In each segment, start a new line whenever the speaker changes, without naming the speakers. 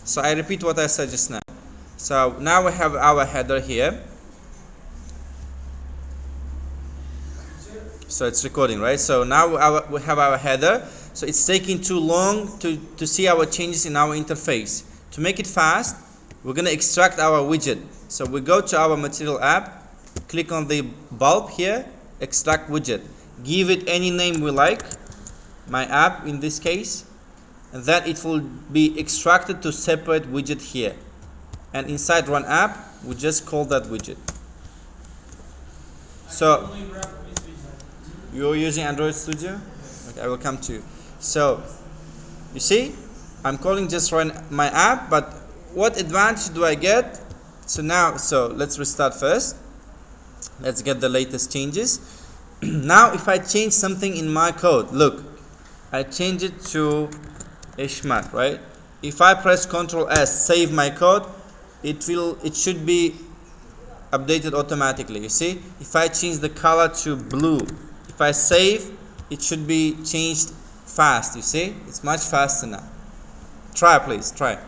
So I repeat what I said just now. So now we have our header here. So it's recording, right? So now we have our header. So it's taking too long to see our changes in our interface. To make it fast, we're going to extract our widget. So we go to our material app, click on the bulb here, extract widget. Give it any name we like, my app in this case, and then it will be extracted to separate widget here. And inside run app, we just call that widget. So you're using Android Studio? Okay, I will come to you. So you see, I'm calling just run my app, but what advantage do I get? So let's restart first. Let's get the latest changes. Now if I change something in my code, look, I change it to HMAT, right? If I press Ctrl S, save my code, it should be updated automatically. You see, if I change the color to blue, if I save, it should be changed fast. You see, it's much faster now. Try, please, try.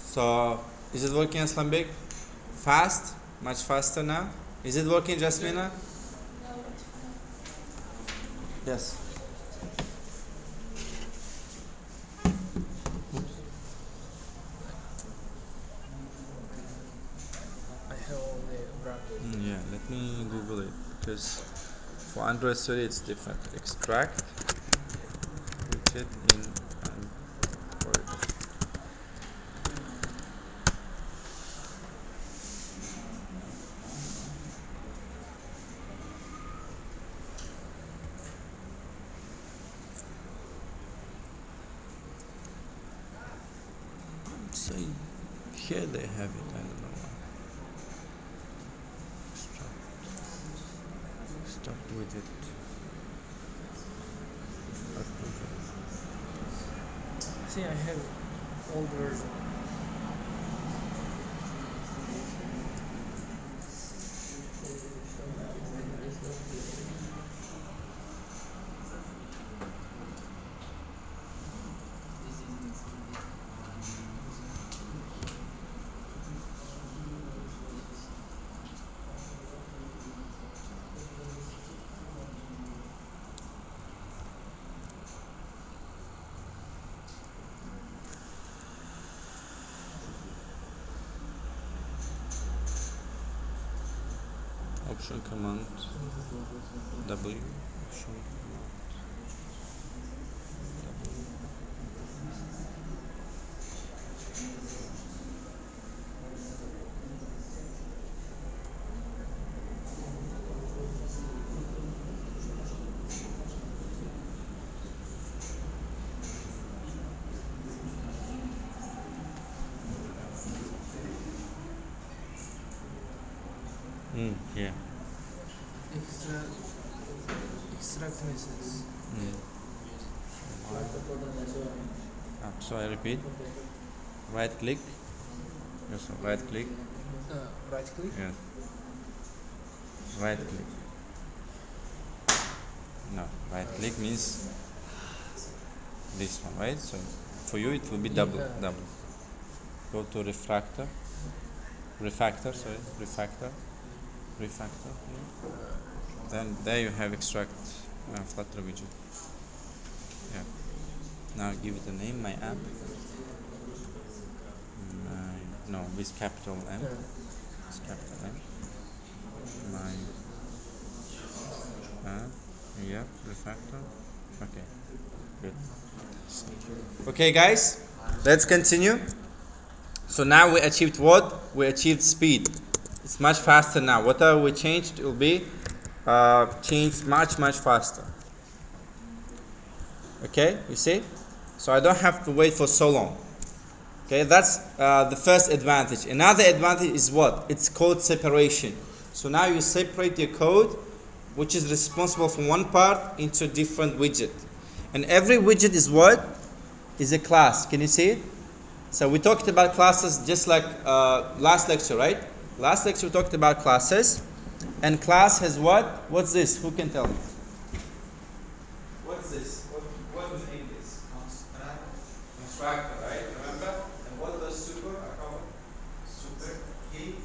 So is it working, Aslambek? Fast? Much faster now? Is it working, Jasmina? Yes.
I have only wrap.
Yeah, let me Google it, because for Android Studio it's different. Extract widget in Android. So here they have it. I don't know why. Extract widget.
See, I have old version.
Option command W. Option command W. Yeah.
Extract messages.
So I repeat. Right click. Yes, right click.
Right click.
Yes. Right click. No, right click means this one, right? So for you it will be double. Go to refractor. refactor, refactor here. Then there you have extract Flutter widget. Yeah. Now give it a name, my app. No, with capital M. With capital M. My app. Yeah, refactor. Okay. Good. Okay, guys, let's continue. So now we achieved what? We achieved speed. It's much faster now. Whatever we changed, it will be changed much faster. Okay, you see? So I don't have to wait for so long. Okay, that's the first advantage. Another advantage is what? It's code separation. So now you separate your code, which is responsible for one part, into different widget. And every widget is what? Is a class. Can you see it? So we talked about classes just like last lecture, right? Last lecture we talked about classes. And class has what? What's this? Who can tell me? What's this? What is this? Constructor, right? Remember? And what does super are called? Super key?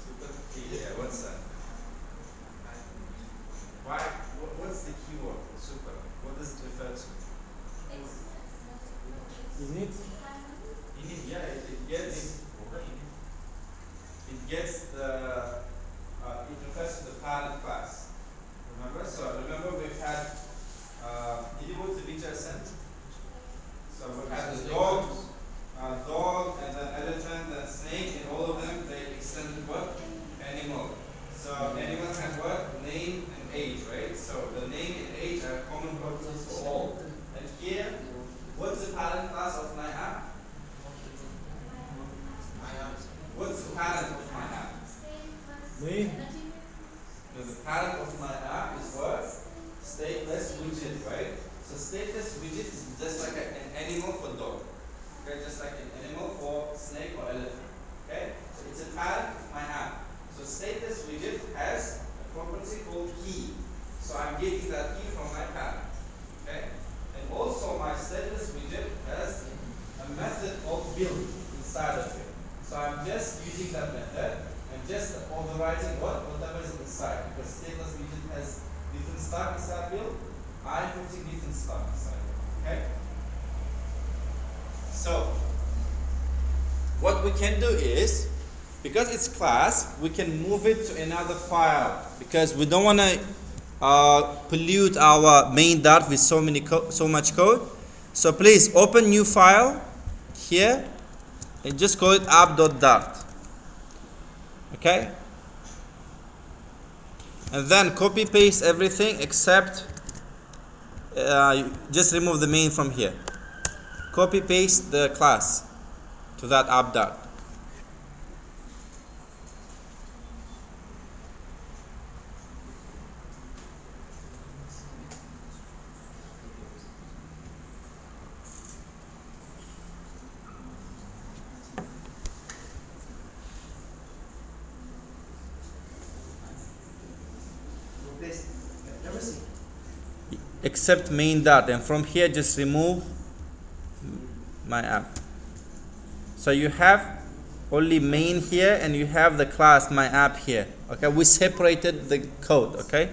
Super key, yeah, what's that? Why? What's the keyword? Super. What does it refer to?
Init.
Init, yeah, it gets the it refers to the parent class. Remember? So remember we've had did you go to WHSN? So we had the dog, and then elephant, and snake, and all of them they extended what? Animal. So animal had what? Name and age, right? So the name and age are common properties for all. And here, what's the parent class of my app? What's the parent of my app?
Me.
So the parent of my app is what? Stateless widget, right? So stateless widget is just like an animal for dog. Okay, just like an animal for snake or elephant. Okay? So it's a parent of my app. So stateless widget has a property called key. So I'm getting that key from my parent. Okay? And also my stateless widget has a method of build inside of it. So I'm just using that method and just overriding whatever is inside, because stateless widget has different stuff inside build. I'm putting different stuff inside. Okay? So what we can do is, because it's class, we can move it to another file, because we don't want to pollute our main Dart with so much code. So please open new file here and just call it app.dart. Okay? And then copy paste everything except just remove the main from here. Copy paste the class to that app.dart. Except main Dart, and from here just remove my app. So you have only main here and you have the class my app here. Okay, we separated the code. Okay.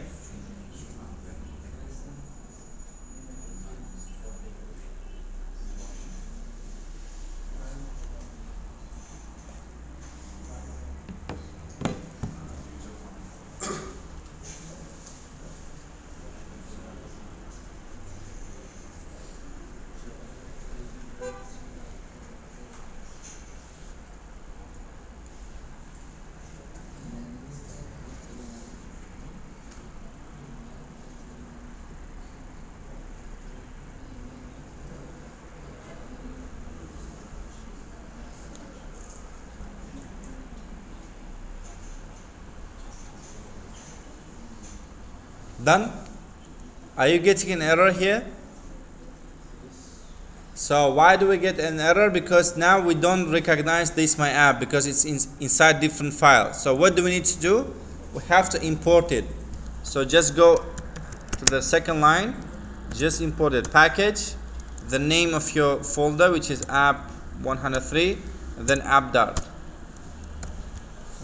Done? Are you getting an error here? So why do we get an error? Because now we don't recognize this my app because it's inside different files. So what do we need to do? We have to import it. So just go to the second line, just import it. Package, the name of your folder, which is app 103, and then app.dart.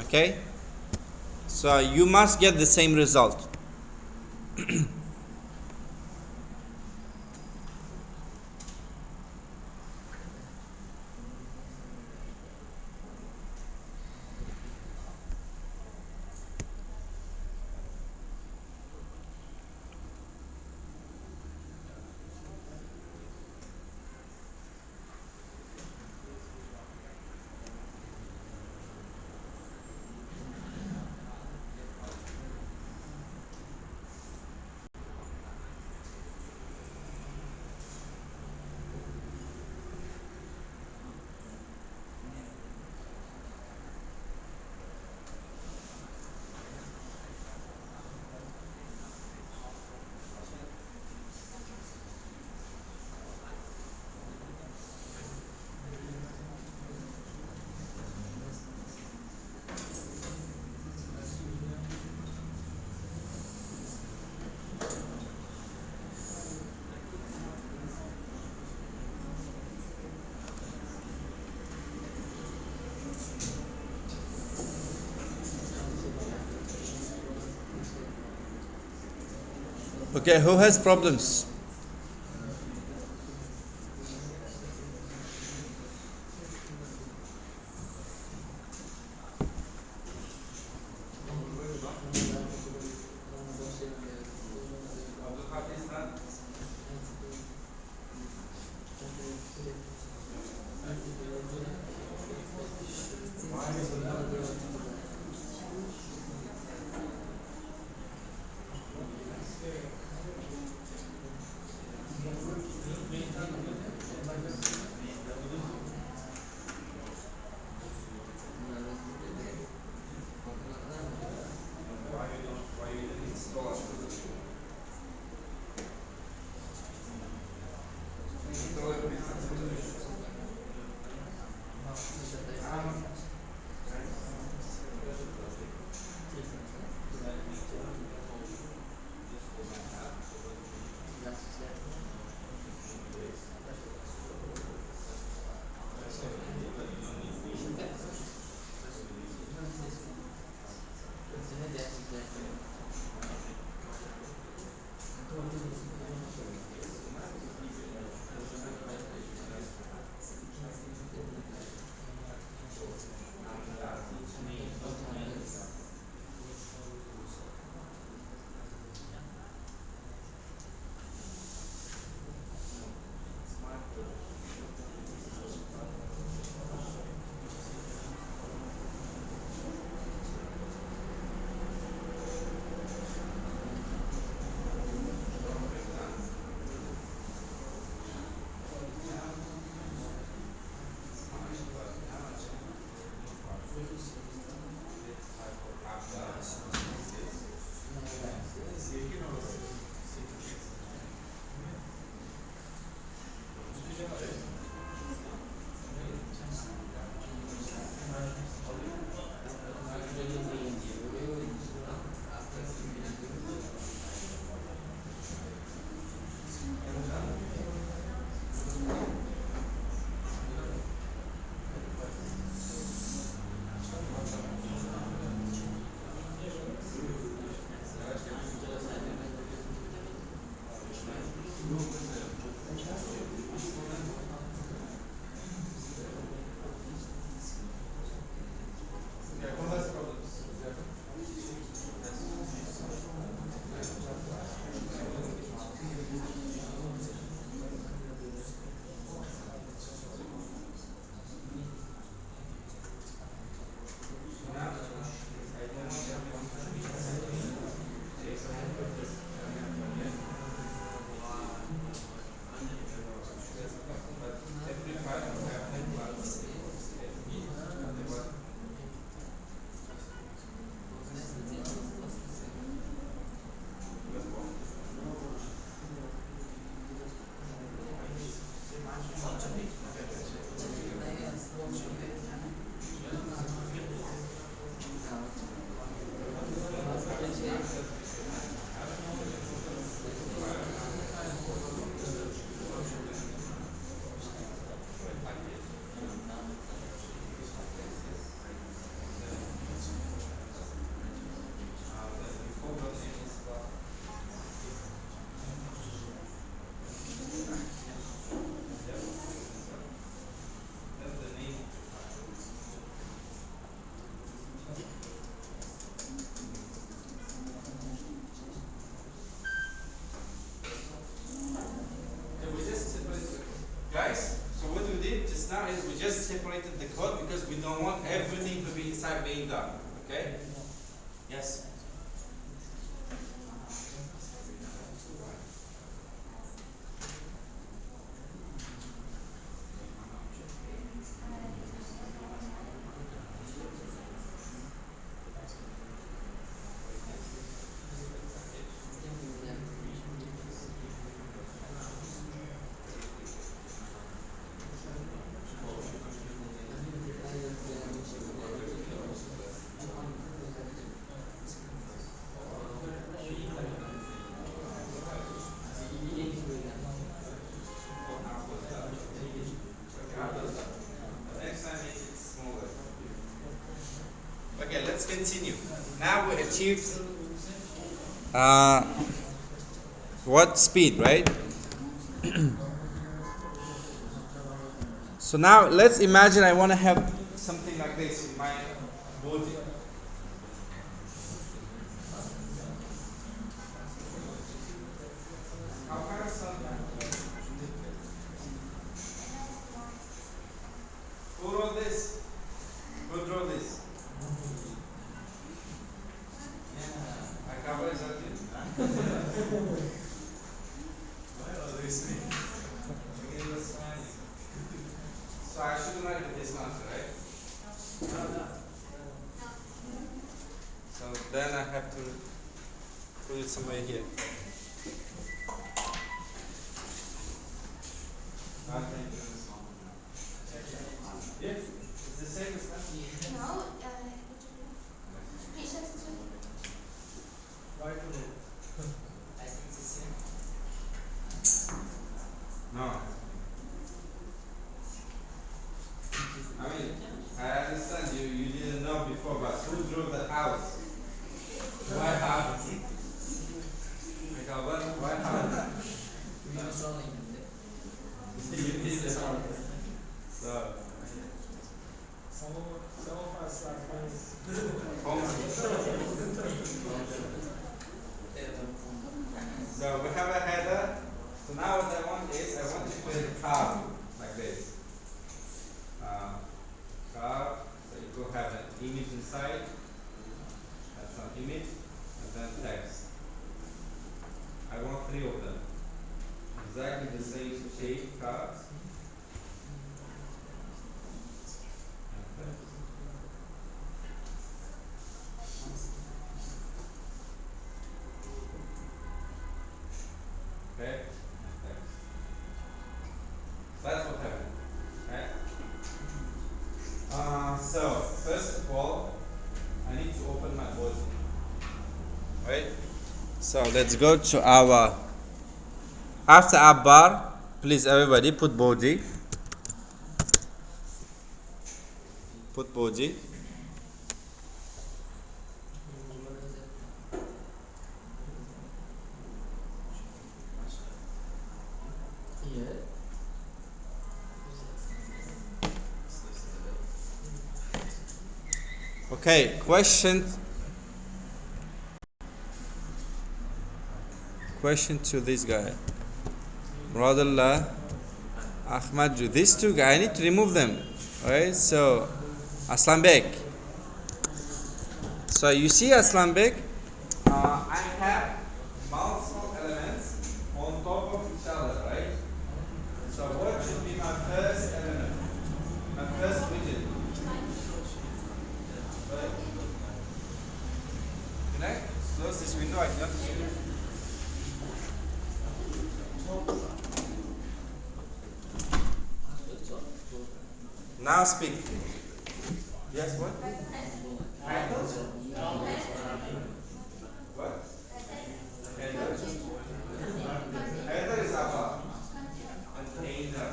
Okay, so you must get the same result. Okay, who has problems? continue. Now we achieved what speed, right? So now let's imagine I want to have something like this in my body. How can I who wrote this? Who drew this? I cover is that you? So I should write with this answer, right? So then I have to put it somewhere here. Okay. Yeah, it's the same as that.
No,
Why to it?
No. I mean, I understand you didn't know before, but who drew the house? Why house? Why house? You did the house. So,
Some of us are friends.
so we have a header. So now what I want is I want to create a curve like this. Curve. So it will have an image inside. That's an image, and then text. I want 3 of them. Exactly the same shape curves. Okay. That's what happened. Okay. So first of all, I need to open my body. Right. So let's go to our after app bar. Please, everybody, put body. Put body. Okay, question to this guy. Radullah, Ahmad, these 2 guys, I need to remove them. Alright, so Aslan Bek. So you see Aslan Bek, I have multiple elements on top of each other, right? So what should be my first element? My first widget. Right? Can I close this window? I cannot see it. Now speak. Yes, what? Title? What? Header. Header is above. Container.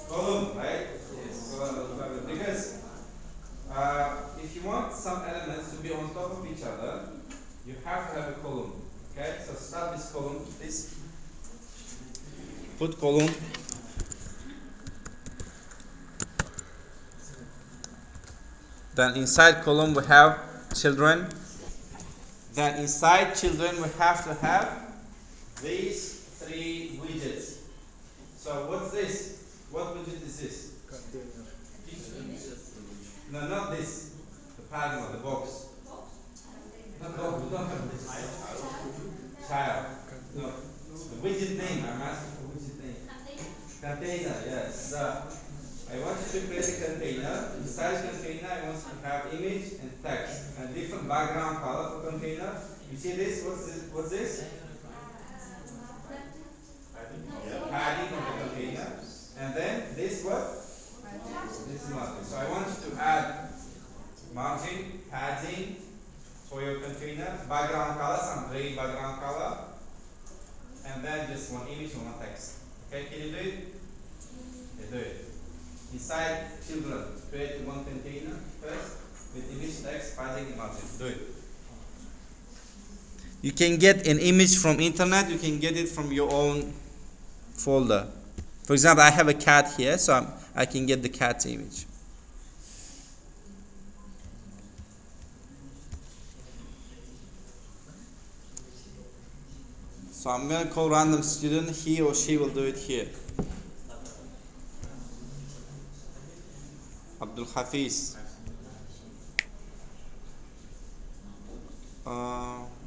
Column, right? Yes. Column. Because if you want some elements to be on top of each other, you have to have a column. Okay? So start this column. This. Put column. Then inside column we have children. Then inside children we have to have these 3 widgets. So what's this? What widget is this? No, not this. The pattern or the box. No, we don't have this. Child. No. The widget name. I'm asking for widget name. Container, yes. I want you to create a container. Inside container, I want you to have image and text and different background color for container. You see this? What's this? Padding of the container. And then this what? This is margin. So I want you to add margin, padding for your container, background color, some gray background color, and then just one image and one text. Okay, can you do it? Okay, do it. Inside children, create one container first. with image text padding margin. Do it. You can get an image from internet. You can get it from your own folder. For example, I have a cat here, so I can get the cat image. So I'm going to call random student. He or she will do it here. Abdul Hafiz.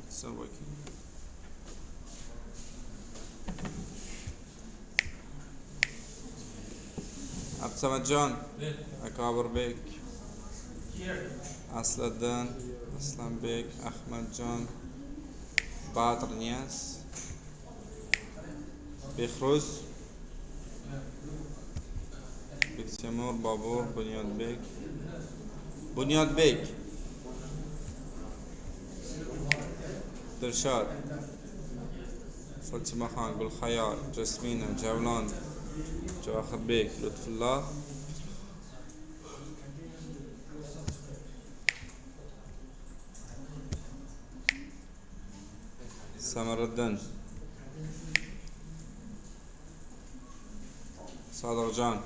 It's not working. Abdulsamad John. Akabar Bek. Asladdan. Aslan Bek. Ahmad John. Badr Niyas. Bekhruz. Bektemur Babur. Bunyad Bek. Bunyad Bek. Dirshad. Fatima Khan. Gul Khayal. Jasmina. Javlan. Jawahar Bek. Lutfullah. Samaruddin. Sadr Jan.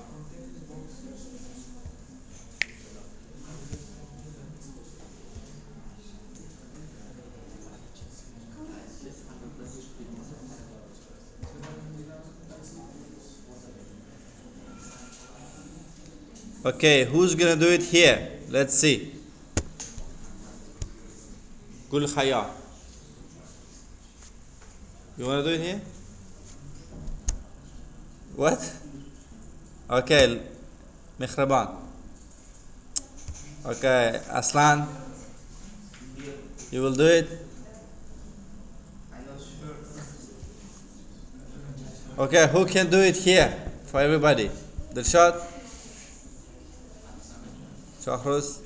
Okay, who's gonna do it here? Let's see. Gul Khaya. You wanna do it here? What? Okay, Mikhraban. Okay, Aslan. You will do it?
I'm not sure.
Okay, who can do it here for everybody? Dilshad? Shahruz?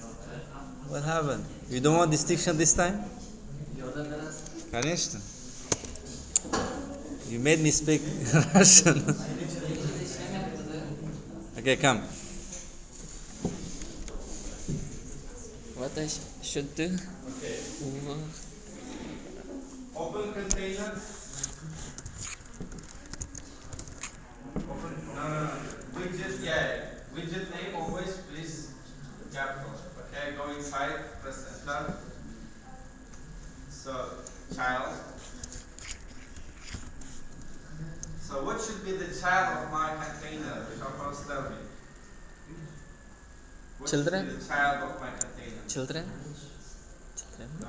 What happened? You don't want distinction this time? Конечно. You made me speak Russian. Okay, come.
What I should do?
Okay. Open container. Open. No. Widget. Yeah. Widget name always please capital. Okay. Go inside. Press enter. So child. So what should be the child of my container? First tell me. What
Children?
should be the child of my container?
Children?
No.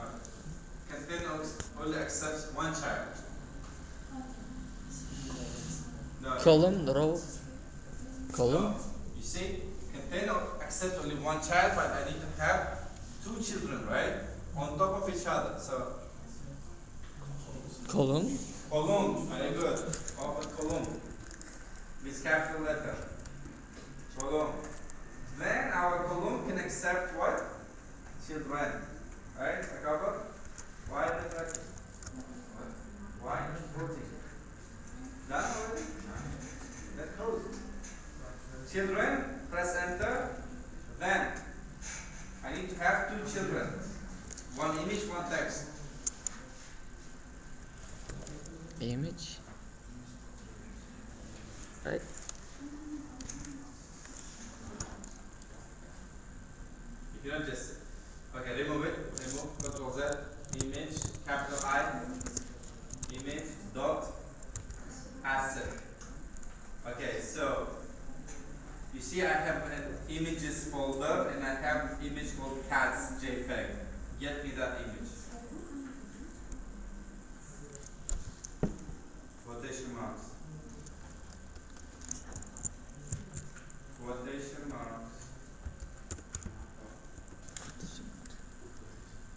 Container only accepts one child. No.
Column, row, column.
No. You see, container accepts only one child, but I need to have two children, right? On top of each other. So
Column.
column, very good. Open column with capital letter. Column. Then our column can accept what? Children. Right? I cover? Why the practice? Why? 14. Done already? Let's close. Children, press enter. Then I need to have two children. One image, one text.
Image. Right.
You cannot just okay, remove it. Remove Ctrl Z. Image, capital I. Image dot asset. Okay, so you see I have an images folder and I have an image called cats JPEG. Get me that image. Quotation marks. Quotation marks.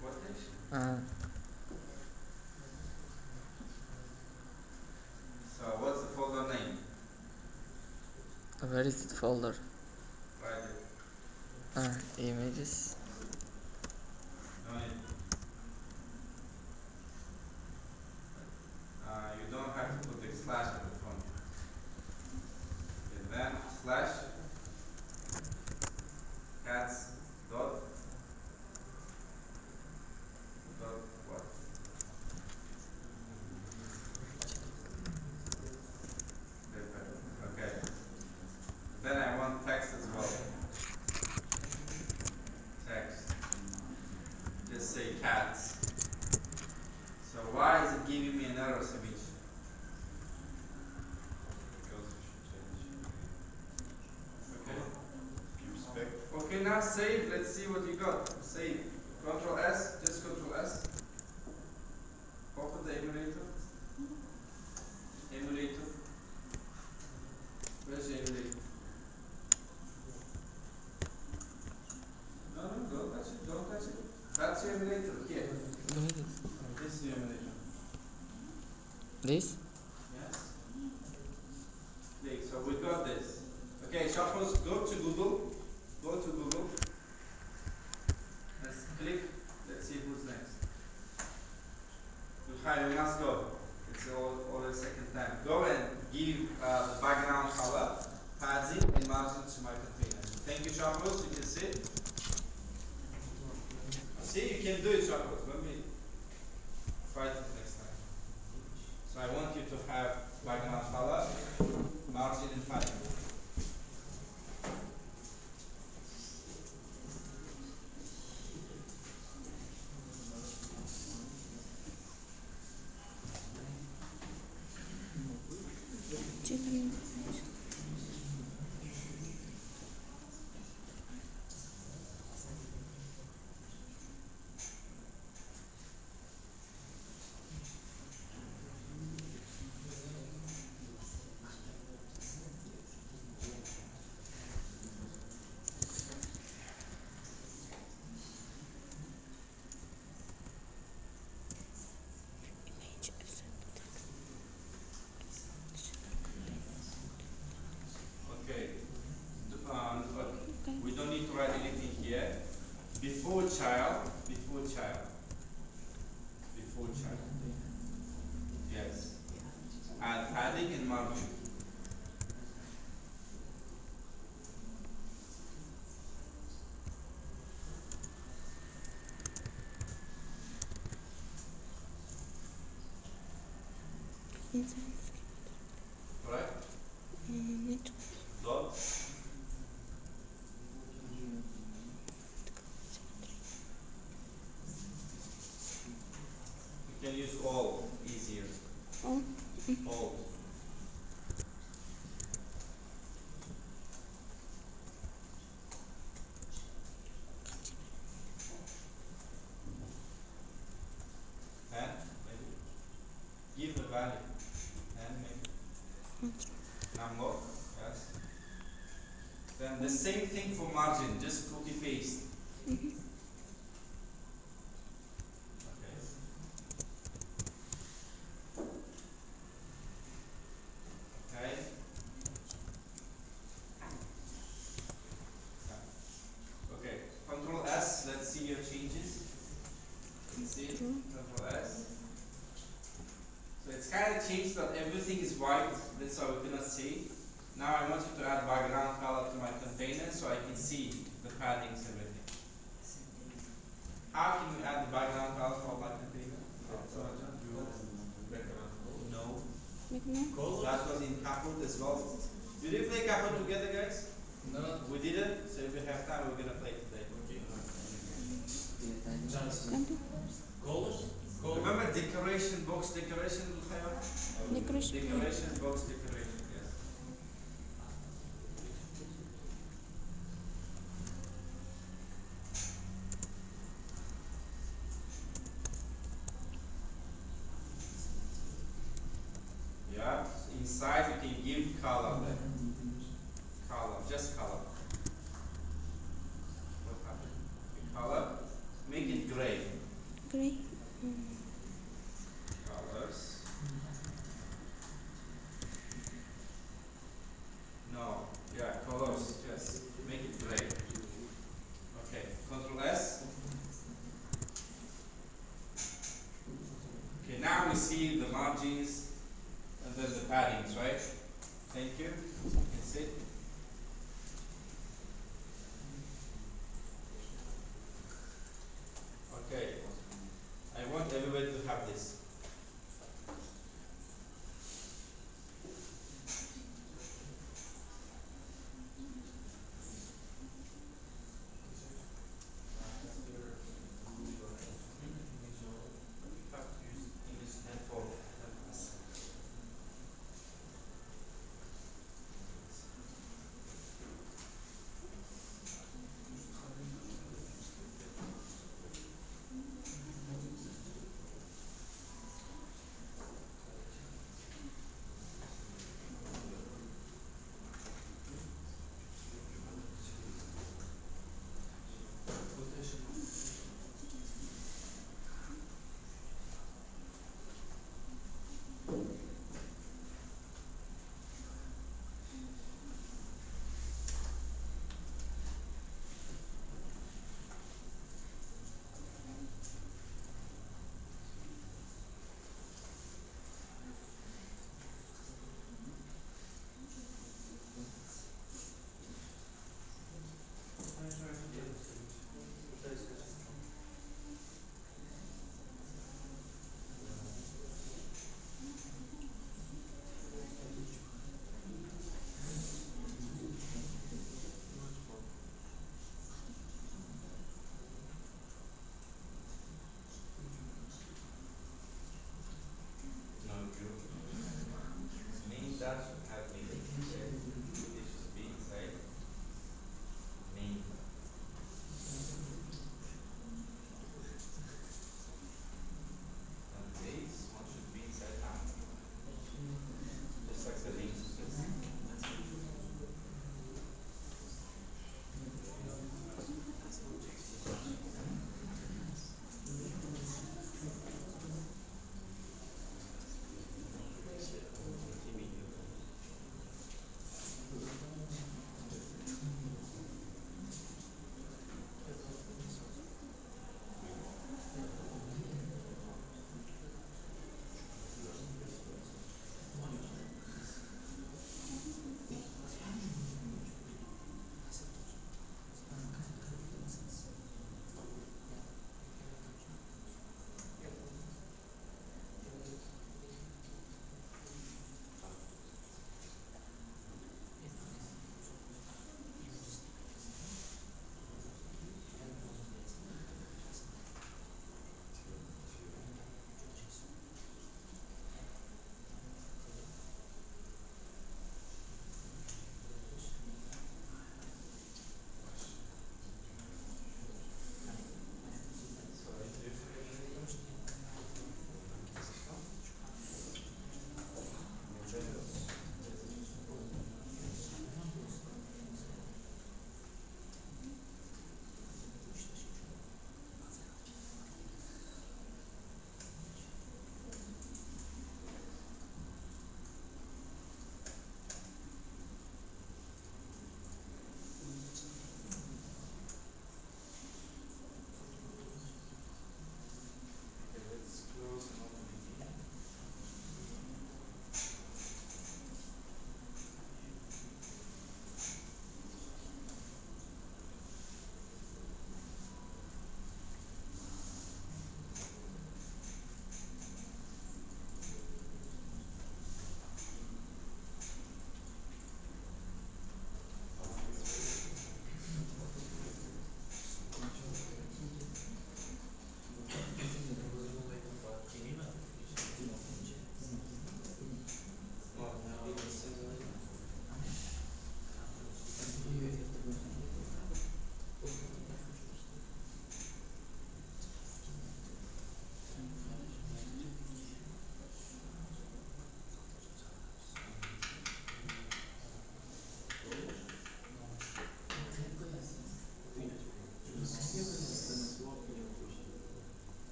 Quotation. So what's the folder name?
Where is the folder?
Right there.
Images.
No need. You don't have to put the slash at the front. And then slash cats dot paths. So why is it giving me an error, Samish? Okay. Okay, now save. Let's see what you got. Save. Control S. Just Control S. Open the emulator. Emulator. Where's the emulator? No, don't touch it. Don't touch it. That's your emulator. Here. This is your emulator.
This?
Yes. Okay, so we got this. Okay, shuffles. Go to Google. Go to Google. Let's click. Let's see who's next. Hi, we must go. It's all the second time. Go and give the background color, padding, and margin to my container. Thank you, Shuffles. You can see. See, you can do it, Shuffles. Let me fight it next time. So I want you to have background color, margin, and padding. We don't need to write anything here. Before child. Yes. Add padding and margin. Right? Dot. You can use all, easier. All. And maybe give the value. And maybe number. Yes. Then the same thing for margin. Just copy paste. Okay. Okay. Control S. Let's see your changes. Let's see. Control S. So it's kind of changed that everything is white. That's why we cannot see. Now I want you to add background color to my container so I can see the paddings and everything. How can you add the background color for my container? No. That was in Kahoot as well. Did you play Kahoot together, guys?
No.
We didn't. So if we have time, we're gonna play today. Remember decoration box decoration? Decoration box decoration. Yes. Yeah. Inside you can give color there. Color, just color. What happened? Color. Make it gray.
Gray.
Colors. No. Yeah, colors. Yes. Make it gray. Okay. Control S. Okay. Now we see the margins and then the paddings, right? Thank you. You can see. Okay. I want everybody to have this.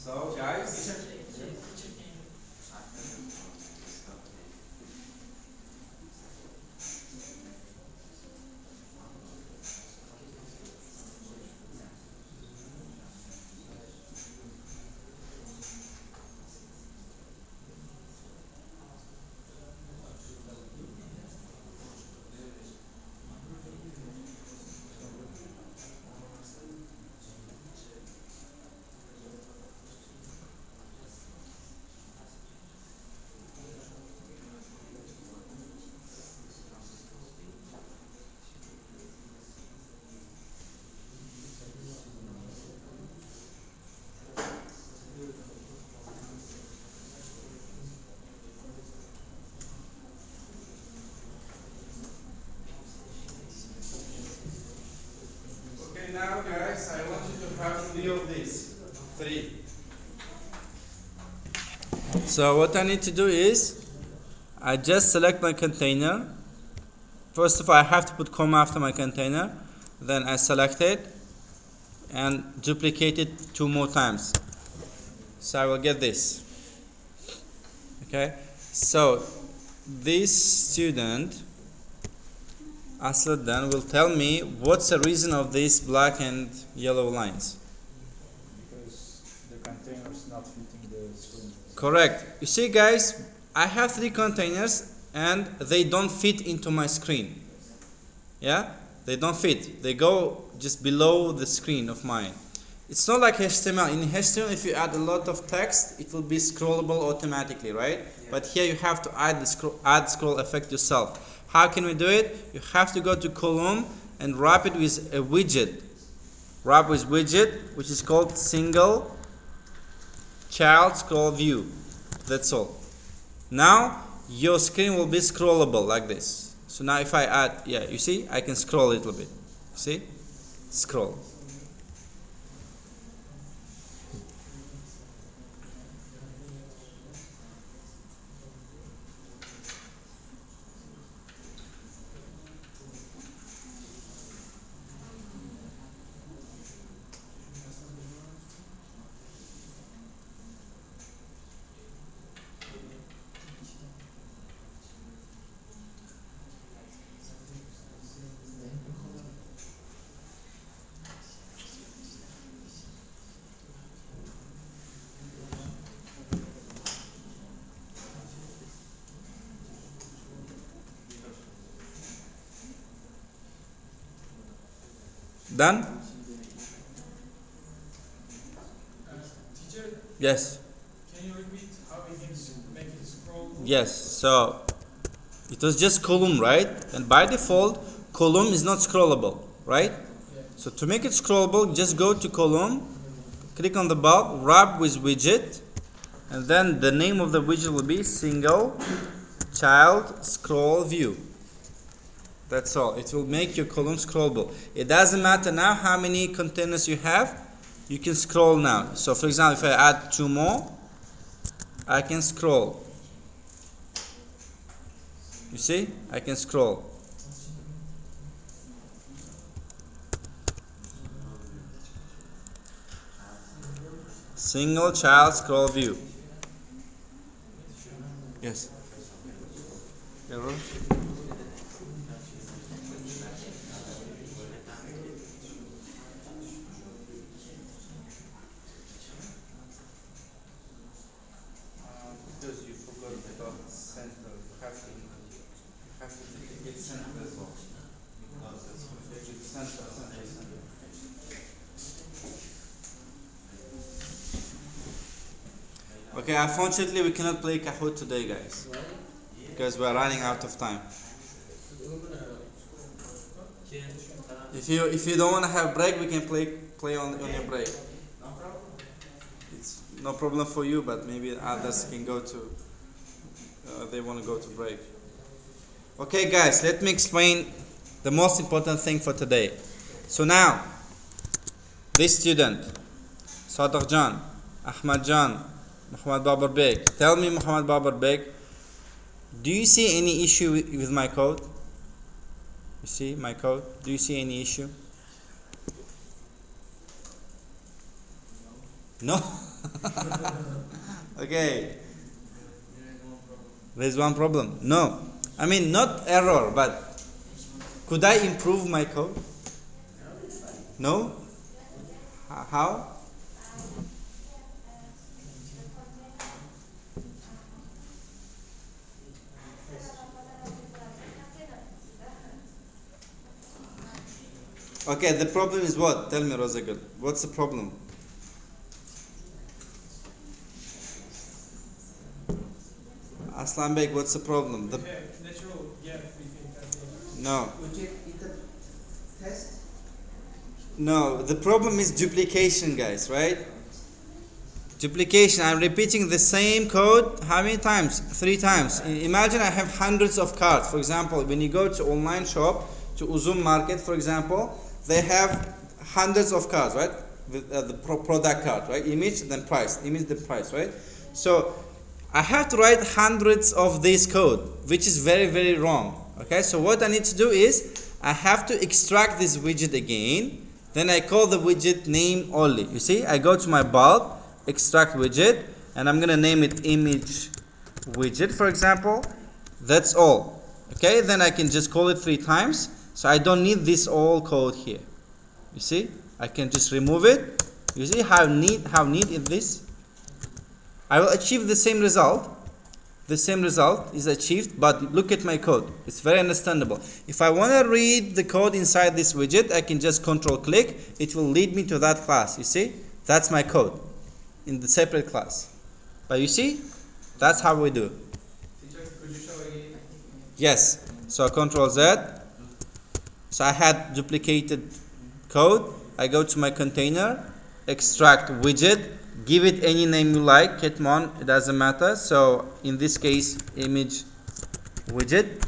So guys, okay, now guys, I want you to have three of these. Three. So what I need to do is, I just select my container. First of all, I have to put comma after my container. Then I select it and duplicate it 2 more times. So I will get this. Okay. So this student Aslan will tell me what's the reason of these black and yellow lines.
Because the container is not fitting the screen.
Correct. You see guys, I have 3 containers and they don't fit into my screen. Yeah? They don't fit. They go just below the screen of mine. It's not like HTML. In HTML, if you add a lot of text, it will be scrollable automatically, right? Yeah. But here you have to add the scroll effect yourself. How can we do it? You have to go to column and wrap it with a widget. Wrap with widget, which is called single child scroll view. That's all. Now your screen will be scrollable like this. So now if I add, yeah, you see, I can scroll a little bit. See? Scroll. Done?
Teacher,
Yes.
can you repeat how we can make it scroll?
Yes. So it was just column, right? And by default, column is not scrollable, right?
Yeah.
So to make it scrollable, just go to column, click on the bulb, wrap with widget, and then the name of the widget will be single child scroll view. That's all. It will make your column scrollable. It doesn't matter now how many containers you have. You can scroll now. So for example, if I add 2 more, I can scroll. You see? I can scroll. Single child scroll view. Yes. Error. Because you forgot the dot center, you have to get center as well. Center. Okay, unfortunately we cannot play Kahoot today, guys, because we are running out of time. If you don't want to have break, we can play on your break. It's no problem for you, but maybe others can go to. They want to go to break. Okay, guys, let me explain the most important thing for today. So now, this student, Sadr Jan, Ahmad Jan, Muhammad Babar Beg. Tell me, Muhammad Babar Beg, do you see any issue with my code? You see my code? Do you see any issue? No? Okay. There's one problem. No. I mean, not error, but could I improve my code? No? How? Okay, the problem is what? Tell me, Rozagul. What's the problem? Aslan Beg, what's the problem? The
natural gap between
no.
Widget in the test.
No, the problem is duplication, guys, right? Duplication. I'm repeating the same code how many times? 3 times. Imagine I have hundreds of cards. For example, when you go to online shop, to Uzum Market, for example, they have hundreds of cards, right? With the product card, right? Image, then price. Image, then price, right? So I have to write hundreds of this code, which is very, very wrong. Okay, so what I need to do is I have to extract this widget again. Then I call the widget name only. You see, I go to my bulb, extract widget, and I'm gonna name it image widget, for example. That's all. Okay, then I can just call it 3 times. So I don't need this all code here. You see, I can just remove it. You see how neat is this? I will achieve the same result. The same result is achieved, but look at my code. It's very understandable. If I want to read the code inside this widget, I can just control click. It will lead me to that class. You see, that's my code in the separate class. But you see, that's how we do.
Teacher, could you show again?
Yes. So Control Z. So I had duplicated code. I go to my container, extract widget, give it any name you like, Ketmon, it doesn't matter. So in this case, image widget.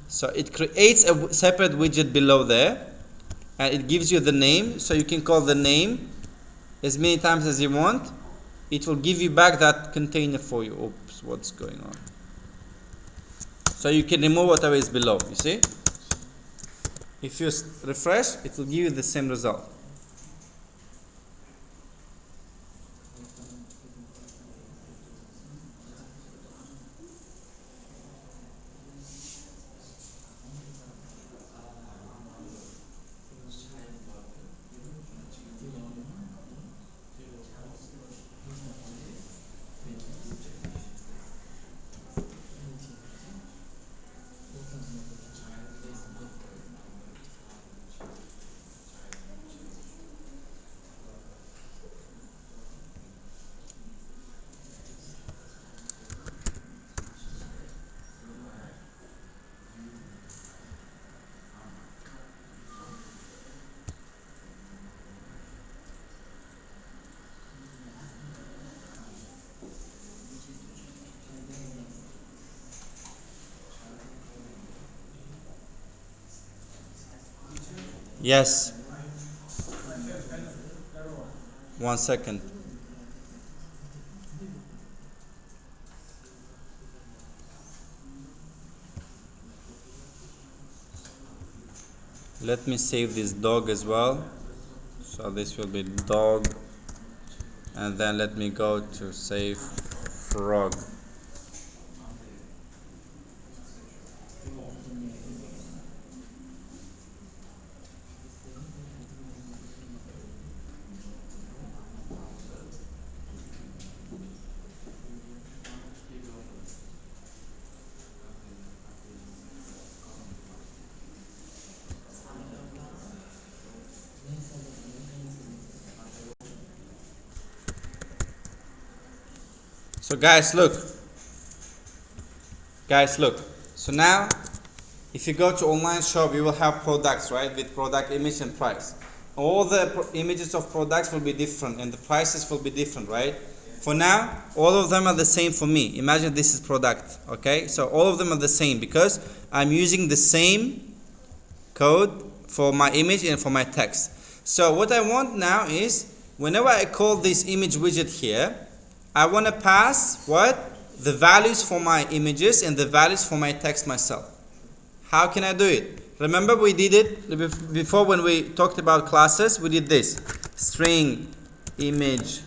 So it creates a separate widget below there, and it gives you the name. So you can call the name as many times as you want. It will give you back that container for you. Oops, what's going on? So you can remove whatever is below, you see? If you refresh, it will give you the same result. Yes. 1 second. Let me save this dog as well. So this will be dog, and then let me go to save frog. So guys, look. So now, if you go to online shop, you will have products, right? With product image and price. All the images of products will be different, and the prices will be different, right? For now, all of them are the same for me. Imagine this is product, okay? So all of them are the same because I'm using the same code for my image and for my text. So what I want now is, whenever I call this image widget here, I want to pass what? The values for my images and the values for my text myself. How can I do it? Remember we did it before when we talked about classes. We did this. String image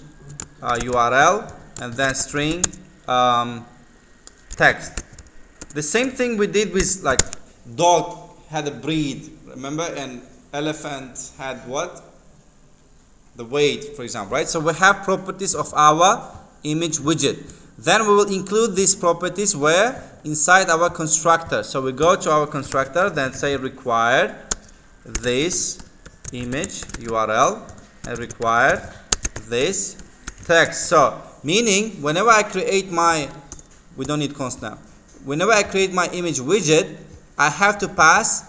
URL and then string text. The same thing we did with like dog had a breed, remember, and elephant had what? The weight, for example, right? So we have properties of our image widget. Then we will include these properties where? Inside our constructor. So we go to our constructor, then say required this image URL and required this text. So meaning whenever I create my, we don't need const now. Whenever I create my image widget, I have to pass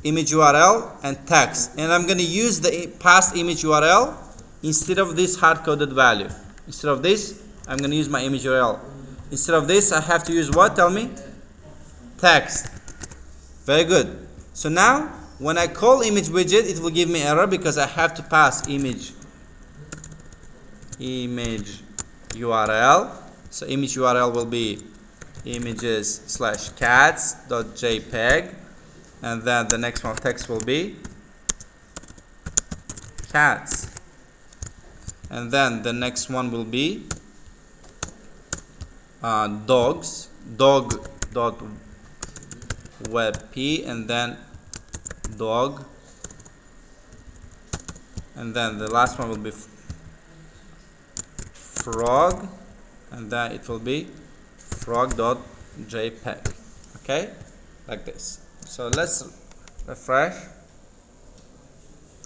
image URL and text, and I'm going to use the past image URL instead of this hard-coded value. Instead of this, I'm going to use my image URL. Instead of this, I have to use what? Tell me. Text. Very good. So now, when I call image widget, it will give me error because I have to pass image URL. So image URL will be images/cats.jpg, and then the next one text will be cats, and then the next one will be dogs, dog.webp, and then dog, and then the last one will be frog, and then it will be frog.jpg. Okay, like this. So let's refresh.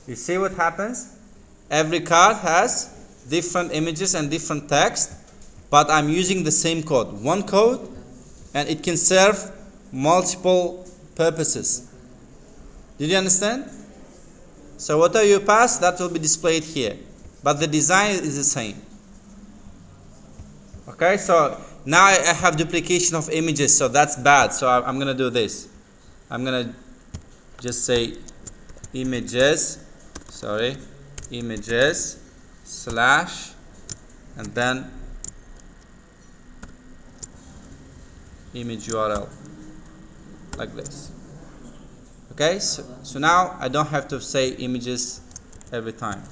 You see what happens? Every card has different images and different text, but I'm using the same code. One code, and it can serve multiple purposes. Did you understand? So whatever you pass, that will be displayed here. But the design is the same. Okay, so now I have duplication of images, so that's bad. So I'm going to do this. I'm going to just say images slash, and then image URL, like this. Okay, so now I don't have to say images every time.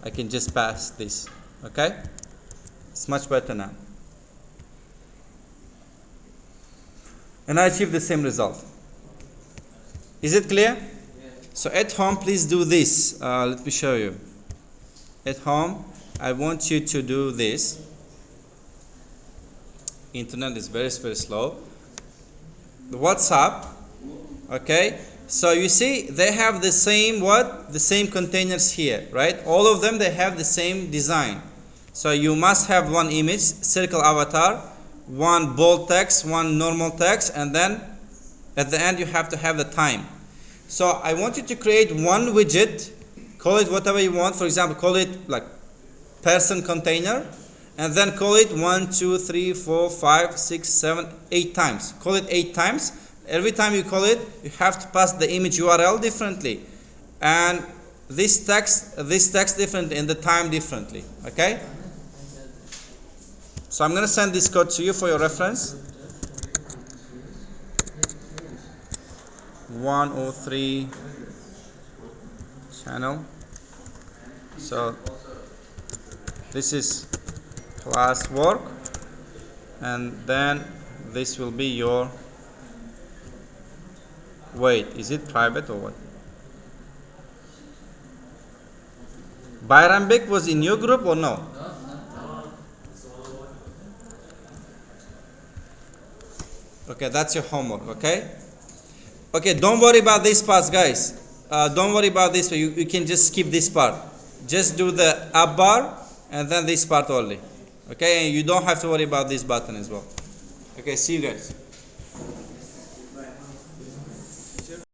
I can just pass this. Okay, it's much better now. And I achieve the same result. Is it clear? So at home, please do this. Let me show you. At home, I want you to do this. Internet is very, very slow. The WhatsApp, okay? So you see, they have the same what? The same containers here, right? All of them, they have the same design. So you must have one image, circle avatar, one bold text, one normal text, and then at the end you have to have the time. So I want you to create one widget, call it whatever you want. For example, call it like person container, and then call it 1, 2, 3, 4, 5, 6, 7, 8 times. Call it 8 times. Every time you call it, you have to pass the image URL differently. And this text different in the time differently. Okay. So I'm gonna send this code to you for your reference. 103 channel. So this is class work, and then this will be your, wait, is it private or what? Bayrambek was in your group or no? Okay, that's your homework. Okay, don't worry about these parts, guys. Don't worry about this. You can just skip this part. Just do the up bar and then this part only. Okay, and you don't have to worry about this button as well. Okay, see you guys.